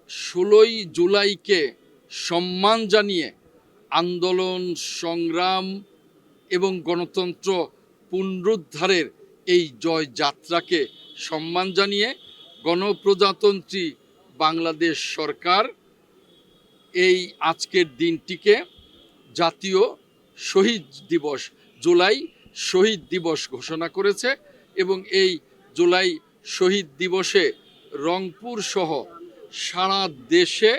16ই জুলাইকে সম্মান জানিয়ে আন্দোলন সংগ্রাম এবং গণতন্ত্র পুনরুদ্ধারের এই জয়যাত্রাকে সম্মান জানিয়ে গণপ্রজাতন্ত্রী বাংলাদেশ সরকার এই আজকের দিনটিকে জাতীয় শহীদ দিবস, জুলাই শহীদ দিবস ঘোষণা করেছে এবং এই জুলাই শহীদ দিবসে রংপুর সহ সারা দেশে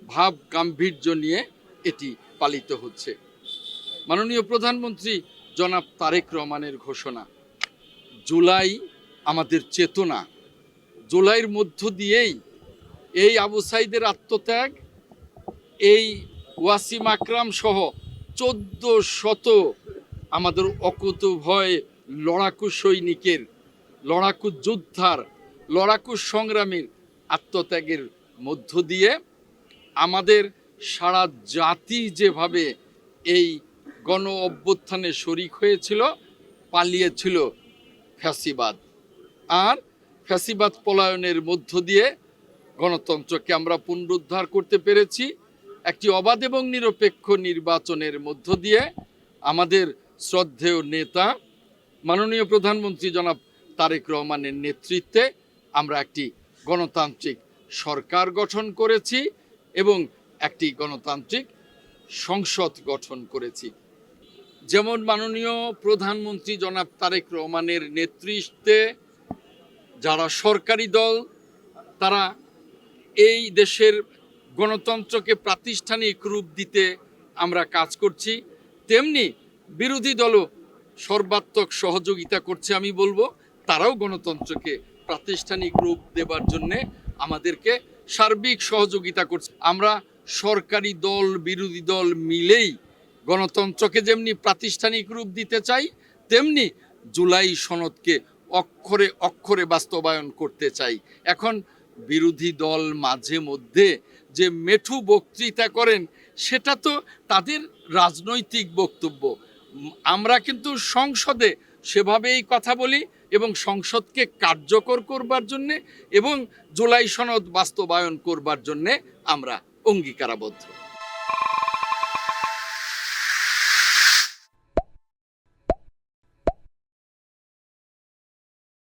ভাব গাম্ভীর্য নিয়ে এটি পালিত হচ্ছে। মাননীয় প্রধানমন্ত্রী জনাব তারেক রহমানের ঘোষণা, জুলাই আমাদের চেতনা, জুলাইয়ের মধ্য দিয়েই এই আবু সাইদের আত্মত্যাগ, এই ওয়াসিম আকরাম সহ 1400 আমাদের অকুতোভয় লড়াকু সৈনিকের, লড়াকু যোদ্ধার, লড়াকু সংগ্রামীর আত্মত্যাগের মধ্য দিয়ে আমাদের সারা জাতি যেভাবে এই গণ অভ্যুত্থানে শরিক হয়েছিল, পালিয়েছিল ফ্যাসিবাদ, আর ফ্যাসিবাদ পলায়নের মধ্য দিয়ে গণতন্ত্রকে আমরা পুনরুদ্ধার করতে পেরেছি। একটি অবাধ এবং নিরপেক্ষ নির্বাচনের মধ্য দিয়ে আমাদের শ্রদ্ধেয় নেতা মাননীয় প্রধানমন্ত্রী জনাব তারেক রহমানের নেতৃত্বে আমরা একটি গণতান্ত্রিক সরকার গঠন করেছি এবং একটি গণতান্ত্রিক সংসদ গঠন করেছি। যেমন মাননীয় প্রধানমন্ত্রী জনাব তারেক রহমানের নেতৃত্বে যারা সরকারি দল তারা এই দেশের গণতন্ত্রকে প্রাতিষ্ঠানিক রূপ দিতে আমরা কাজ করছি, তেমনি বিরোধী দলও সর্বাত্মক সহযোগিতা করছে। আমি বলবো তারাও গণতন্ত্রকে প্রাতিষ্ঠানিক রূপ দেবার জন্যে আমাদেরকে সার্বিক সহযোগিতা করছে। আমরা সরকারি দল বিরোধী দল মিলেই গণতন্ত্রকে যেমনি প্রাতিষ্ঠানিক রূপ দিতে চাই, তেমনি জুলাই সনদকে অক্ষরে অক্ষরে বাস্তবায়ন করতে চাই। এখন বিরোধী দল মাঝে মধ্যে যে মেঠু বক্তৃতা করেন সেটা তো তাদের রাজনৈতিক বক্তব্য, আমরা কিন্তু সংসদে সেভাবেই কথা বলি এবং সংসদকে কার্যকর করবার জন্যে এবং জুলাই সনদ বাস্তবায়ন করবার জন্যে আমরা অঙ্গীকারাবদ্ধ।